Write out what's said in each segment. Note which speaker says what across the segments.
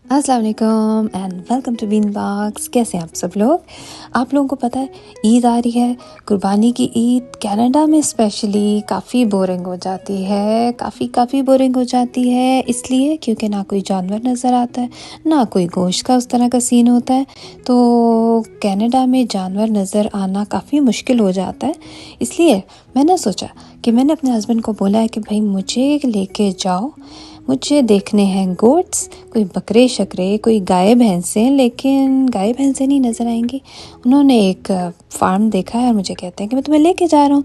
Speaker 1: अस्सलाम वालेकुम and welcome to Bean Box. कैसे हैं आप सब लोग? आप लोगों को पता है ईद आ रही है। कुर्बानी की ईद कनाडा में स्पेशली काफ़ी बोरिंग हो जाती है, काफ़ी बोरिंग हो जाती है, इसलिए क्योंकि ना कोई जानवर नज़र आता है, ना कोई गोश्त का उस तरह का सीन होता है। तो कनाडा में जानवर नज़र आना काफ़ी मुश्किल हो जाता है। इसलिए मैंने सोचा कि मैंने अपने हस्बैंड को बोला है कि भाई मुझे लेके जाओ, मुझे देखने हैं गोट्स, कोई बकरे शकरे, कोई गाय भैंसें, लेकिन गाय भैंसें नहीं नज़र आएंगी। उन्होंने एक फार्म देखा है और मुझे कहते हैं कि मैं तुम्हें लेके जा रहा हूँ।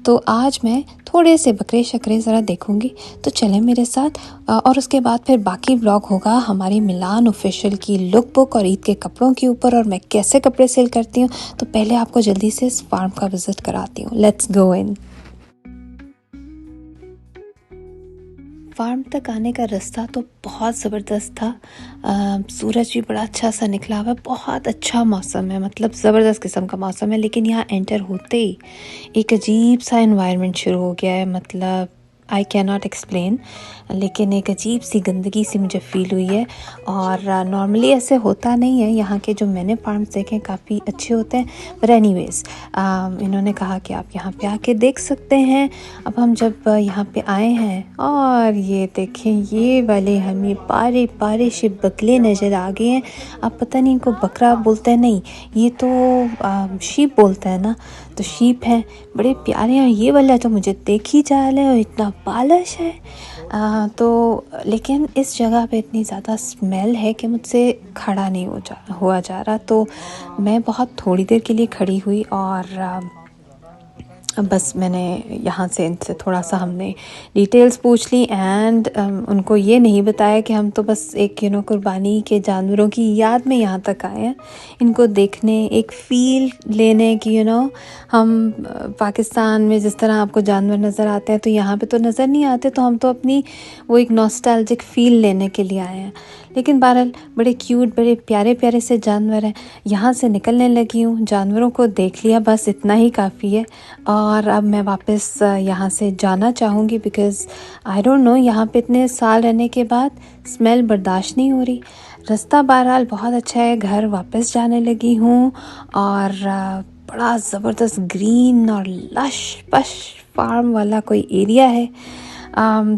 Speaker 1: तो आज मैं थोड़े से बकरे शकरे ज़रा देखूँगी, तो चलें मेरे साथ। और उसके बाद फिर बाकी ब्लॉग होगा हमारी मिलान ऑफिशियल की लुक बुक और ईद के कपड़ों के ऊपर, और मैं कैसे कपड़े सेल करती हूँ। तो पहले आपको जल्दी से इस फार्म का विज़िट कराती हूँ। Let's go in. फार्म तक आने का रास्ता तो बहुत ज़बरदस्त था। सूरज भी बड़ा अच्छा सा निकला हुआ है, बहुत अच्छा मौसम है, मतलब ज़बरदस्त किस्म का मौसम है। लेकिन यहाँ एंटर होते ही एक अजीब सा एनवायरनमेंट शुरू हो गया है, मतलब आई कैन नॉट एक्सप्लेन, लेकिन एक अजीब सी गंदगी सी मुझे फ़ील हुई है। और नॉर्मली ऐसे होता नहीं है, यहाँ के जो मैंने फार्म्स देखे काफ़ी अच्छे होते हैं। पर एनीवेज़ इन्होंने कहा कि आप यहाँ पे आके देख सकते हैं। अब हम जब यहाँ पे आए हैं और ये देखें, ये वाले हमें पारे पारे से बकले नज़र आ गए हैं। अब पता नहीं इनको बकरा बोलते हैं, नहीं ये तो शीप बोलते हैं ना, तो शीप हैं, बड़े प्यारे हैं। ये वाला तो मुझे देख ही जा रहा है और इतना पालिश है। तो लेकिन इस जगह पे इतनी ज़्यादा स्मेल है कि मुझसे खड़ा नहीं हुआ जा रहा। तो मैं बहुत थोड़ी देर के लिए खड़ी हुई और बस मैंने यहाँ से इनसे थोड़ा सा हमने डिटेल्स पूछ ली एंड उनको ये नहीं बताया कि हम तो बस एक कुर्बानी के जानवरों की याद में यहाँ तक आए हैं, इनको देखने, एक फ़ील लेने की। हम पाकिस्तान में जिस तरह आपको जानवर नज़र आते हैं तो यहाँ पे तो नज़र नहीं आते, तो हम तो अपनी वो एक नॉस्टैल्जिक फ़ील लेने के लिए आए हैं। लेकिन बहरहाल बड़े क्यूट, बड़े प्यारे प्यारे से जानवर हैं। यहाँ से निकलने लगी हूँ, जानवरों को देख लिया, बस इतना ही काफ़ी है। और अब मैं वापस यहाँ से जाना चाहूँगी, बिकॉज़ आई डोंट नो, यहाँ पे इतने साल रहने के बाद स्मेल बर्दाश्त नहीं हो रही। रास्ता बहरहाल बहुत अच्छा है, घर वापस जाने लगी हूँ। और बड़ा ज़बरदस्त ग्रीन और लश पश फार्म वाला कोई एरिया है।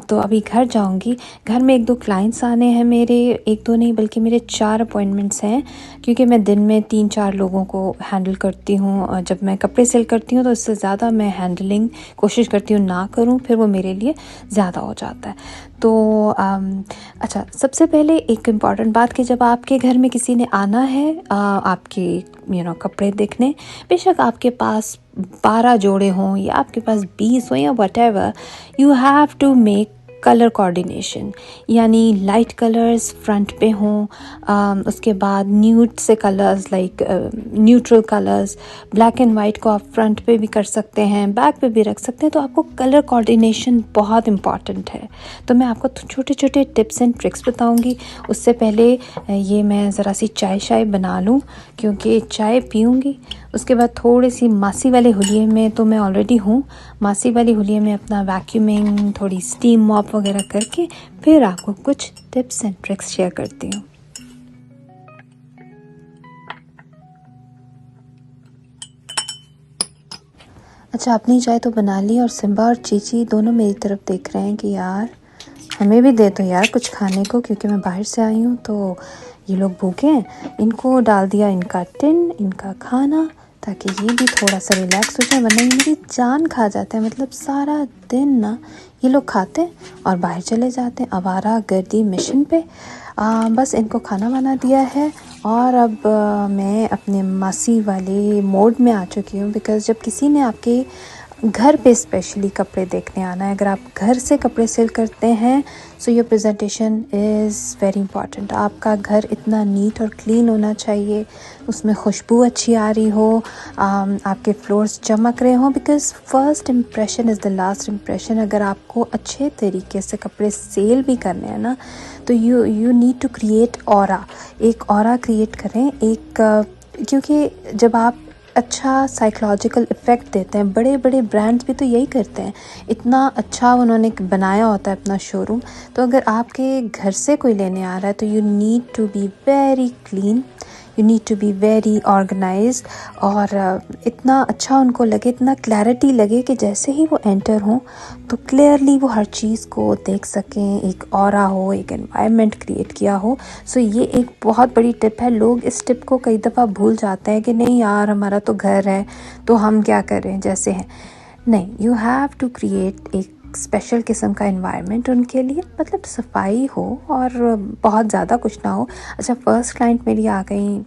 Speaker 1: तो अभी घर जाऊंगी। घर में 1-2 क्लाइंट्स आने हैं मेरे, 1-2 नहीं बल्कि मेरे 4 अपॉइंटमेंट्स हैं, क्योंकि मैं दिन में 3-4 लोगों को हैंडल करती हूँ। जब मैं कपड़े सेल करती हूँ तो इससे ज़्यादा मैं हैंडलिंग कोशिश करती हूँ ना करूँ, फिर वो मेरे लिए ज़्यादा हो जाता है। तो अच्छा, सबसे पहले एक इम्पॉर्टेंट बात कि जब आपके घर में किसी ने आना है आपके कपड़े देखने, बेशक आपके पास 12 जोड़े हों या आपके पास 20 हों या whatever, you have to make colour coordination, यानी लाइट कलर्स फ्रंट पे हों, उसके बाद न्यूड से colours like neutral colours, black and white को आप फ्रंट पे भी कर सकते हैं, बैक पे भी रख सकते हैं। तो आपको कलर कोऑर्डिनेशन बहुत इम्पॉर्टेंट है। तो मैं आपको छोटे छोटे टिप्स एंड ट्रिक्स बताऊंगी। उससे पहले ये मैं ज़रा सी चाय बना लूँ, क्योंकि चाय पीऊँगी, उसके बाद थोड़ी सी मासी वाले हुलिये में तो मैं ऑलरेडी हूँ, मासी वाली हुलिये में अपना वैक्यूमिंग, थोड़ी स्टीम मॉप वगैरह करके फिर आपको कुछ टिप्स एंड ट्रिक्स शेयर करती हूँ। अच्छा, अपनी चाय तो बना ली और सिम्बा और चीची दोनों मेरी तरफ देख रहे हैं कि यार हमें भी दे दो यार कुछ खाने को, क्योंकि मैं बाहर से आई हूँ तो ये लोग भूखे हैं। इनको डाल दिया इनका टिन, इनका खाना, ताकि ये भी थोड़ा सा रिलैक्स हो जाए, वरना ये मेरी जान खा जाते हैं। मतलब सारा दिन ना ये लोग खाते हैं और बाहर चले जाते हैं आवारा गर्दी मिशन पे। बस इनको खाना बना दिया है और अब मैं अपने मासी वाले मोड में आ चुकी हूँ, बिकॉज़ जब किसी ने आपके घर पे स्पेशली कपड़े देखने आना है, अगर आप घर से कपड़े सेल करते हैं, so your presentation is very important. आपका घर इतना नीट और क्लीन होना चाहिए, उसमें खुशबू अच्छी आ रही हो, आपके फ्लोर्स चमक रहे हों, because first impression is the last impression. अगर आपको अच्छे तरीके से कपड़े सेल भी करने हैं ना, तो you need to create aura, एक ऑरा क्रिएट करें, एक क्योंकि जब आप अच्छा साइकोलॉजिकल इफ़ेक्ट देते हैं। बड़े बड़े ब्रांड्स भी तो यही करते हैं, इतना अच्छा उन्होंने बनाया होता है अपना शोरूम। तो अगर आपके घर से कोई लेने आ रहा है तो you need to be very clean, you need to be very organised, और इतना अच्छा उनको लगे, इतना क्लैरिटी लगे कि जैसे ही वो एंटर हों तो क्लियरली वो हर चीज़ को देख सकें, एक ऑरा हो, एक एनवायरनमेंट क्रिएट किया हो। सो ये एक बहुत बड़ी टिप है। लोग इस टिप को कई दफ़ा भूल जाते हैं कि नहीं यार हमारा तो घर है तो हम क्या करें जैसे हैं। नहीं, यू हैव टू क्रिएट एक स्पेशल किस्म का एनवायरनमेंट उनके लिए, मतलब सफाई हो और बहुत ज़्यादा कुछ ना हो। अच्छा, फर्स्ट क्लाइंट मेरी आ गई,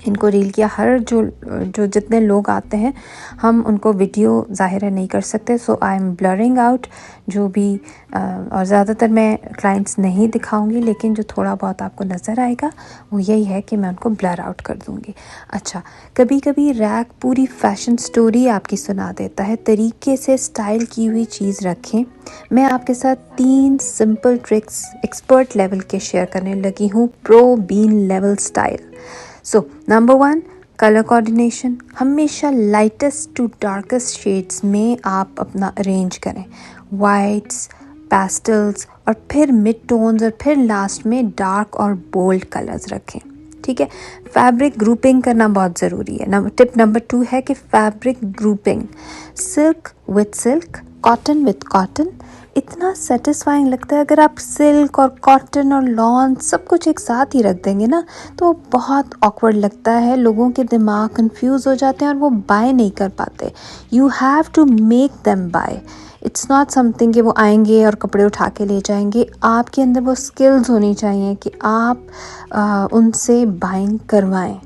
Speaker 1: इनको रील किया। हर जो जितने लोग आते हैं हम उनको वीडियो ज़ाहिर है नहीं कर सकते, सो आई एम ब्लरिंग आउट जो भी और ज़्यादातर मैं क्लाइंट्स नहीं दिखाऊंगी, लेकिन जो थोड़ा बहुत आपको नज़र आएगा वो यही है कि मैं उनको ब्लर आउट कर दूंगी। अच्छा, कभी कभी रैक पूरी फ़ैशन स्टोरी आपकी सुना देता है। तरीके से स्टाइल की हुई चीज़ रखें। मैं आपके साथ 3 सिंपल ट्रिक्स एक्सपर्ट लेवल के शेयर करने लगी हूँ, pro bean level style. So number 1, colour coordination. हमेशा लाइटेस्ट टू डार्केस्ट शेड्स में आप अपना अरेंज करें, वाइट्स, पेस्टल्स और फिर मिड टोन्स, और फिर लास्ट में डार्क और बोल्ड कलर्स रखें। ठीक है। फैब्रिक ग्रुपिंग करना बहुत ज़रूरी है। टिप नंबर 2 है कि fabric grouping, silk with silk, cotton with cotton. इतना सेटिस्फाइंग लगता है अगर आप सिल्क और कॉटन और लॉन सब कुछ एक साथ ही रख देंगे ना, तो बहुत ऑकवर्ड लगता है, लोगों के दिमाग कंफ्यूज हो जाते हैं और वो बाय नहीं कर पाते। You have to make them buy. It's not something कि वो आएंगे और कपड़े उठा के ले जाएंगे। आपके अंदर वो स्किल्स होनी चाहिए कि आप उनसे बाइंग करवाएं,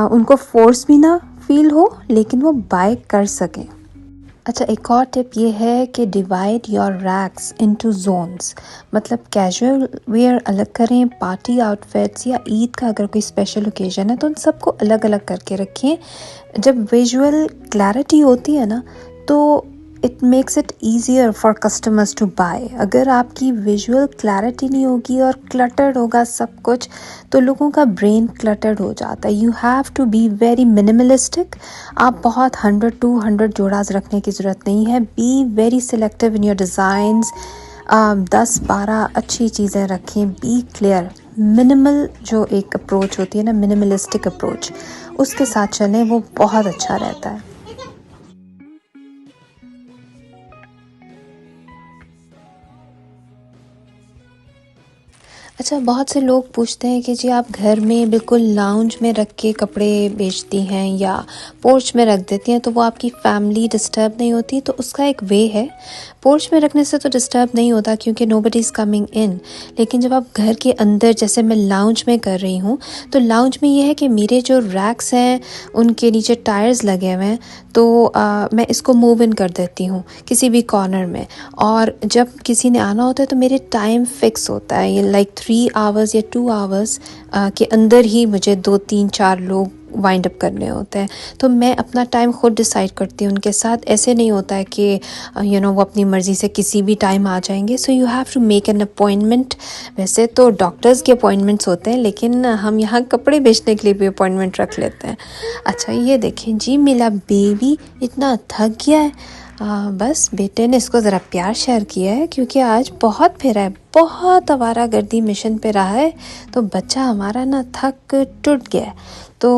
Speaker 1: उनको फोर्स भी ना फील हो लेकिन वो बाय कर सकें। अच्छा, एक और टिप ये है कि divide your racks into zones, मतलब कैजुअल वेयर अलग करें, पार्टी आउटफिट्स या ईद का अगर कोई स्पेशल ओकेजन है तो उन सबको अलग अलग करके रखें। जब विजुअल क्लैरिटी होती है ना तो it makes it easier for customers to buy. अगर आपकी विजुअल क्लैरिटी नहीं होगी और क्लटर्ड होगा सब कुछ तो लोगों का ब्रेन क्लटर्ड हो जाता है। You have to be very minimalistic. आप बहुत 100-200 जोड़ास रखने की ज़रूरत नहीं है। Be very selective in your designs. 10-12 अच्छी चीज़ें रखें। B clear. मिनिमल जो एक अप्रोच होती है ना, मिनिमलिस्टिक अप्रोच, उसके साथ चलें, वो बहुत अच्छा रहता है। अच्छा, बहुत से लोग पूछते हैं कि जी आप घर में बिल्कुल लाउंज में रख के कपड़े बेचती हैं या पोर्च में रख देती हैं तो वो आपकी फैमिली डिस्टर्ब नहीं होती। तो उसका एक वे है, पोर्च में रखने से तो डिस्टर्ब नहीं होता क्योंकि नोबडी इज़ कमिंग इन। लेकिन जब आप घर के अंदर, जैसे मैं लाउंज में कर रही हूँ, तो लाउंज में ये है कि मेरे जो रैक्स हैं उनके नीचे टायर्स लगे हुए हैं, तो मैं इसको मूव इन कर देती हूँ किसी भी कॉर्नर में। और जब किसी ने आना होता है तो मेरे टाइम फिक्स होता है, ये लाइक 3 आवर्स या 2 आवर्स के अंदर ही मुझे 2-3-4 लोग वाइंड अप करने होते हैं। तो मैं अपना टाइम खुद डिसाइड करती हूँ उनके साथ। ऐसे नहीं होता है कि वो अपनी मर्ज़ी से किसी भी टाइम आ जाएंगे। So you have to make an appointment. वैसे तो डॉक्टर्स के अपॉइंटमेंट्स होते हैं लेकिन हम यहाँ कपड़े बेचने के लिए भी अपॉइंटमेंट रख लेते हैं। अच्छा, ये देखें जी, मेरा बेबी इतना थक गया है। बस बेटे ने इसको ज़रा प्यार शेयर किया है क्योंकि आज बहुत फिरा है, बहुत आवारागर्दी मिशन पे रहा है, तो बच्चा हमारा ना थक टूट गया है। तो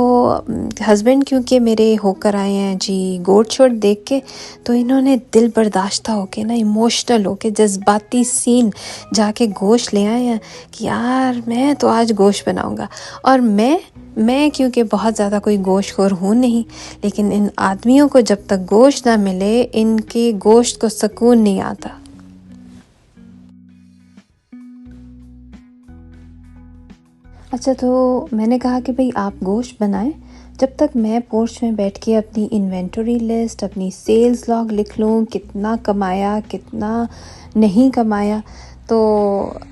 Speaker 1: हस्बैंड क्योंकि मेरे होकर आए हैं जी गोट शोट देख के, तो इन्होंने दिल बर्दाश्ता होके ना, इमोशनल होके, जज्बाती सीन जाके गोश्त ले आए हैं कि यार मैं तो आज गोश्त बनाऊंगा। और मैं क्योंकि बहुत ज़्यादा कोई गोश्तखोर हूँ नहीं, लेकिन इन आदमियों को जब तक गोश्त ना मिले इनके गोश्त को सुकून नहीं आता। अच्छा, तो मैंने कहा कि भाई आप गोश्त बनाएं जब तक मैं पोर्च में बैठ के अपनी इन्वेंटरी लिस्ट, अपनी सेल्स लॉग लिख लूँ, कितना कमाया कितना नहीं कमाया। तो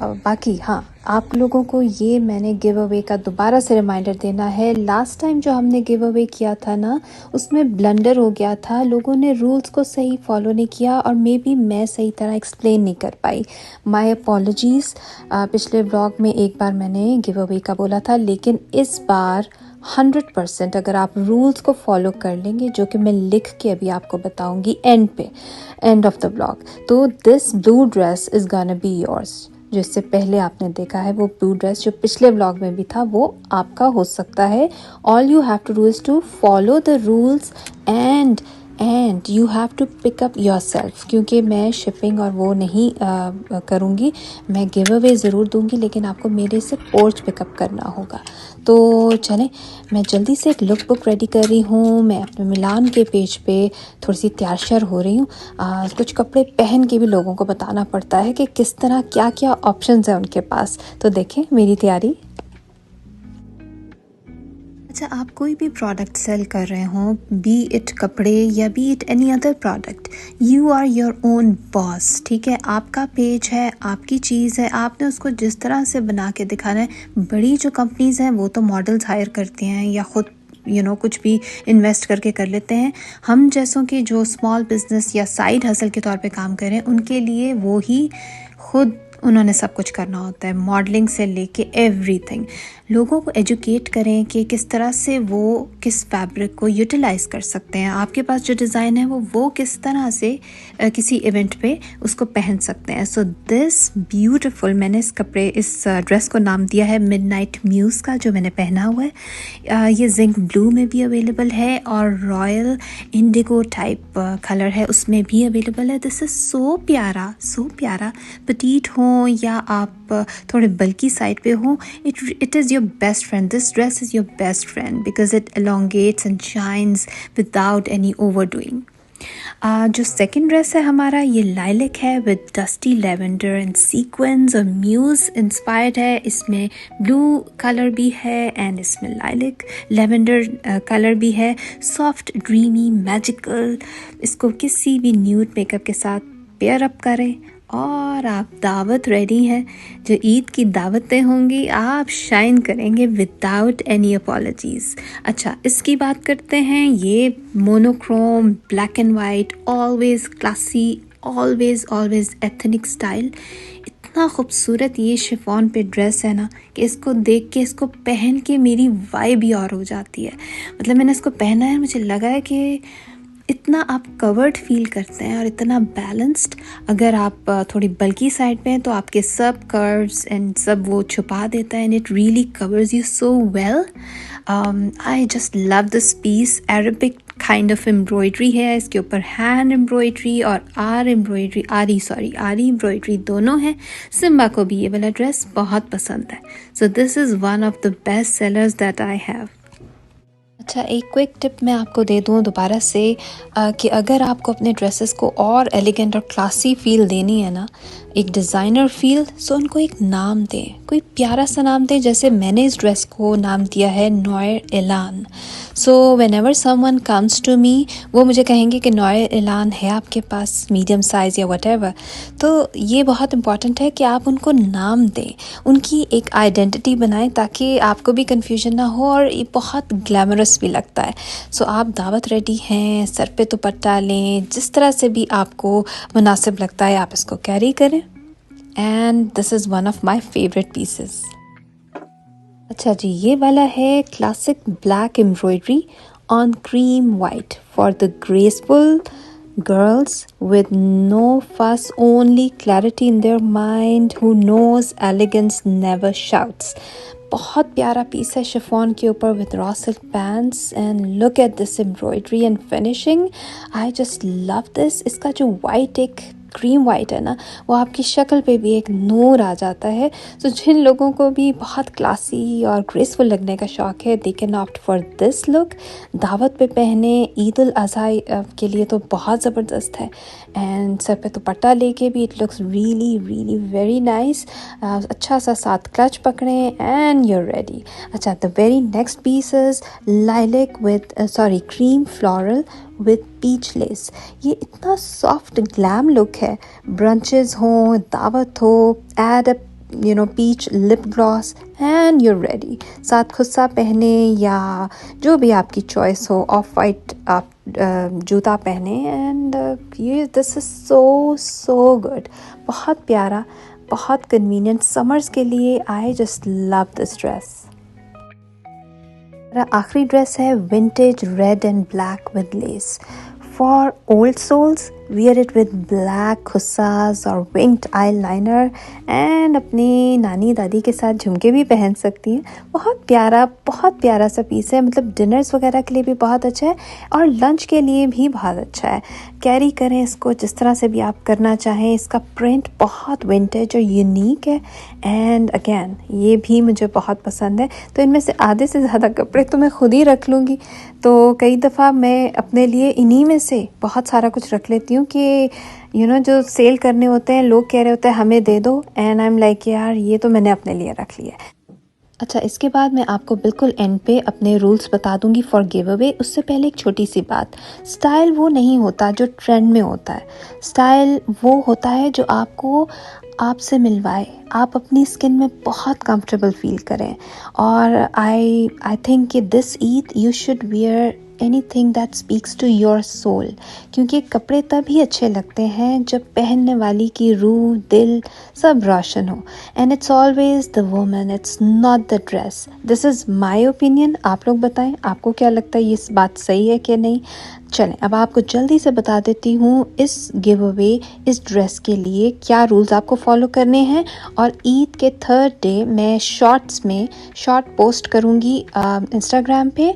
Speaker 1: बाकी हाँ, आप लोगों को ये मैंने गिव अवे का दोबारा से रिमाइंडर देना है। लास्ट टाइम जो हमने गिव अवे किया था ना, उसमें ब्लंडर हो गया था, लोगों ने रूल्स को सही फॉलो नहीं किया और मे बी मैं सही तरह एक्सप्लेन नहीं कर पाई। My apologies. पिछले व्लॉग में एक बार मैंने गिव अवे का बोला था, लेकिन इस बार 100% अगर आप रूल्स को फॉलो कर लेंगे, जो कि मैं लिख के अभी आपको बताऊंगी एंड पे, एंड ऑफ द ब्लॉग, तो this blue dress is gonna be yours. जो इससे पहले आपने देखा है वो ब्लू ड्रेस जो पिछले व्लॉग में भी था, वो आपका हो सकता है। All you have to do is to follow the rules and you have to pick up yourself, क्योंकि मैं शिपिंग और वो नहीं करूँगी। मैं गिव अवे ज़रूर दूँगी, लेकिन आपको मेरे से पोर्च पिकअप करना होगा। तो चलें, मैं जल्दी से एक लुक बुक रेडी कर रही हूँ। मैं अपने मिलान के पेज पे थोड़ी सी तैयार श्यार हो रही हूँ। कुछ कपड़े पहन के भी लोगों को बताना पड़ता है कि किस तरह क्या क्या ऑप्शंस हैं उनके पास। तो देखें मेरी तैयारी। अच्छा, आप कोई भी प्रोडक्ट सेल कर रहे हो, बी इट कपड़े या be it any other product, you are your own boss. ठीक है, आपका पेज है, आपकी चीज़ है, आपने उसको जिस तरह से बना के दिखाना है। बड़ी जो कंपनीज़ हैं वो तो मॉडल्स हायर करती हैं या ख़ुद कुछ भी इन्वेस्ट करके कर लेते हैं। हम जैसों की जो स्मॉल बिजनेस या साइड हसल के तौर पे काम करें, उनके लिए वो ही खुद उन्होंने सब कुछ करना होता है, मॉडलिंग से लेके एवरीथिंग। लोगों को एजुकेट करें कि किस तरह से वो किस फैब्रिक को यूटिलाइज़ कर सकते हैं। आपके पास जो डिज़ाइन है वो किस तरह से किसी इवेंट पे उसको पहन सकते हैं। सो दिस ब्यूटीफुल, मैंने इस ड्रेस को नाम दिया है मिडनाइट म्यूज़ का, जो मैंने पहना हुआ है। ये जिंक ब्लू में भी अवेलेबल है और रॉयल इंडिगो टाइप कलर है, उसमें भी अवेलेबल है। दिस इज़ सो प्यारा, सो प्यारा। पटीट हो या आप थोड़े बल्की साइड पे हो, it is your best friend. This dress is your best friend because it elongates and shines without any overdoing. जो सेकंड ड्रेस है हमारा, ये लाइलिक है with dusty lavender and sequence और म्यूज़ इंस्पायर्ड है। इसमें ब्लू कलर भी है एंड इसमें लाइलिक लेवेंडर कलर भी है। Soft, dreamy, magical. इसको किसी भी न्यूड मेकअप के साथ पेयर अप करें और आप दावत रेडी हैं। जो ईद की दावतें होंगी, आप शाइन करेंगे विदाउट एनी अपॉलॉजीज़। अच्छा, इसकी बात करते हैं। ये monochrome, black and white, always classy, always ethnic style. इतना खूबसूरत ये शिफॉन पे ड्रेस है ना कि इसको देख के, इसको पहन के मेरी वाइब ही और हो जाती है। मतलब मैंने इसको पहना है, मुझे लगा है कि इतना आप कवर्ड फील करते हैं और इतना बैलेंस्ड। अगर आप थोड़ी बल्की साइड पे हैं तो आपके सब कर्व्स एंड सब वो छुपा देता है and it really covers you so well. I just love this piece. Arabic kind of embroidery है इसके ऊपर, हैंड एम्ब्रॉयडरी और आरी एम्ब्रॉयडरी दोनों हैं। सिम्बा को भी ये वाला ड्रेस बहुत पसंद है। So this is one of the best sellers that I have. अच्छा, एक क्विक टिप मैं आपको दे दूं दोबारा से कि अगर आपको अपने ड्रेसेस को और एलिगेंट और क्लासी फील देनी है ना, एक डिज़ाइनर फील, सो उनको एक नाम दें, कोई प्यारा सा नाम दें। जैसे मैंने इस ड्रेस को नाम दिया है Noir Elan. So whenever someone comes to me, वो मुझे कहेंगे कि नॉयर एलान है आपके पास, मीडियम साइज़ या व्हाटएवर। तो ये बहुत इम्पॉर्टेंट है कि आप उनको नाम दें, उनकी एक आइडेंटिटी बनाएं, ताकि आपको भी कन्फ्यूजन ना हो और ये बहुत ग्लैमरस भी लगता है। सो आप दावत रेडी हैं, सर पे दुपट्टा लें, जिस तरह से भी आपको मुनासिब लगता है आप इसको कैरी करें। And this is one of my favourite pieces. अच्छा जी, ये वाला है classic black embroidery on cream white for the graceful girls with no fuss, only clarity in their mind, who knows elegance never shouts. बहुत प्यारा piece है chiffon के ऊपर with raw silk pants and look at this embroidery and finishing. I just love this. इसका जो white, एक cream white है ना, वो आपकी शक्ल पे भी एक नूर आ जाता है। तो जिन लोगों को भी बहुत क्लासी और ग्रेसफुल लगने का शौक़ है, they can opt for this look. दावत पे पहने, ईद उल अज़हा के लिए तो बहुत ज़बरदस्त है। एंड सर पे दुपट्टा लेके भी it looks really very nice. अच्छा सा साथ क्लच पकड़ें एंड यूर रेडी। अच्छा, the very next piece is lilac with cream floral with peach lace. ये इतना सॉफ्ट ग्लैम लुक है। ब्रंचेस हो, दावत हो, add a peach lip gloss and you're ready. साथ खुस्सा पहने या जो भी आपकी चॉइस हो, ऑफ वाइट आप जूता पहने एंड ये दिस इज़ सो गुड। बहुत प्यारा, बहुत कन्वीनियंट समर्स के लिए। I just love this dress. मेरा आखिरी ड्रेस है vintage red and black with lace. For old souls wear it with black khussas और winged eyeliner एंड अपनी नानी दादी के साथ झुमके भी पहन सकती हैं। बहुत प्यारा सा पीस है, मतलब डिनर्स वगैरह के लिए भी बहुत अच्छा है और लंच के लिए भी बहुत अच्छा है। कैरी करें इसको जिस तरह से भी आप करना चाहें। इसका प्रिंट बहुत विंटेज और यूनिक है एंड अगेन ये भी मुझे बहुत पसंद है। तो इनमें से आधे से ज़्यादा कपड़े तो मैं खुद ही रख लूँगी, तो कई दफ़ा मैं अपने लिए इन्हीं में से बहुत सारा कुछ रख लेती हूँ कि जो सेल करने होते हैं लोग कह रहे होते हैं हमें दे दो एंड आई एम लाइक यार ये तो मैंने अपने लिए रख लिया है। अच्छा, इसके बाद मैं आपको बिल्कुल एंड पे अपने रूल्स बता दूंगी फॉर गिव अवे। उससे पहले एक छोटी सी बात, स्टाइल वो नहीं होता जो ट्रेंड में होता है। स्टाइल वो होता है जो आपको आपसे मिलवाए, आप अपनी स्किन में बहुत कंफर्टेबल फील करें। और आई थिंक कि this Eid you should wear anything that speaks to your soul, क्योंकि कपड़े तभी अच्छे लगते हैं जब पहनने वाली की रूह दिल सब रोशन हो। And it's always the woman, it's not the dress. This is my opinion. आप लोग बताएं आपको क्या लगता है, ये बात सही है कि नहीं। चलें अब आपको जल्दी से बता देती हूँ इस गिव अवे, इस ड्रेस के लिए क्या रूल्स आपको फॉलो करने हैं। और ईद के थर्ड डे मैं शॉर्ट पोस्ट करूँगी इंस्टाग्राम पे,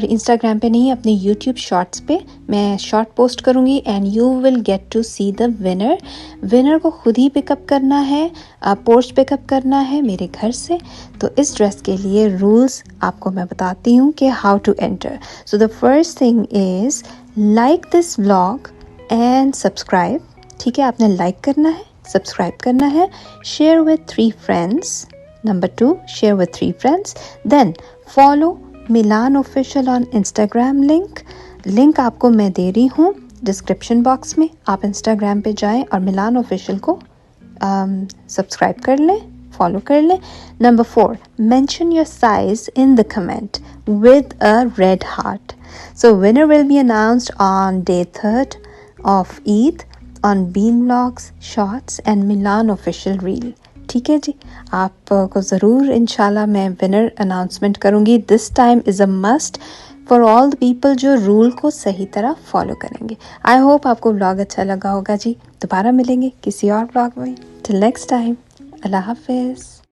Speaker 1: इंस्टाग्राम पे नहीं, अपने यूट्यूब शॉर्ट्स पे मैं शॉर्ट पोस्ट करूँगी and you will get to see the winner को खुद ही पिकअप करना है, पोस्ट पिकअप करना है मेरे घर से। तो इस ड्रेस के लिए रूल्स आपको मैं बताती हूँ कि how to enter. So the first thing is like this vlog and subscribe. ठीक है, आपने लाइक करना है, सब्सक्राइब करना है, share with 3 friends. Number 2, share with 3 friends. Then follow Milan official on Instagram. Link आपको मैं दे रही हूँ डिस्क्रिप्शन बॉक्स में। आप इंस्टाग्राम पे जाएं और मिलान ऑफिशियल को सब्सक्राइब कर लें, फॉलो कर लें। Number 4, mention your size in the comment with a red heart. So winner will be announced on day 3rd of Eid on bean vlogs, shorts and Milan official reel. ठीक है जी, आपको ज़रूर इंशाल्लाह मैं विनर अनाउंसमेंट करूँगी। This time is a must for all the people जो rule को सही तरह फॉलो करेंगे। आई होप आपको व्लॉग अच्छा लगा होगा जी। दोबारा मिलेंगे किसी और व्लॉग में। टिल नेक्स्ट टाइम, अल्लाह हाफिज़।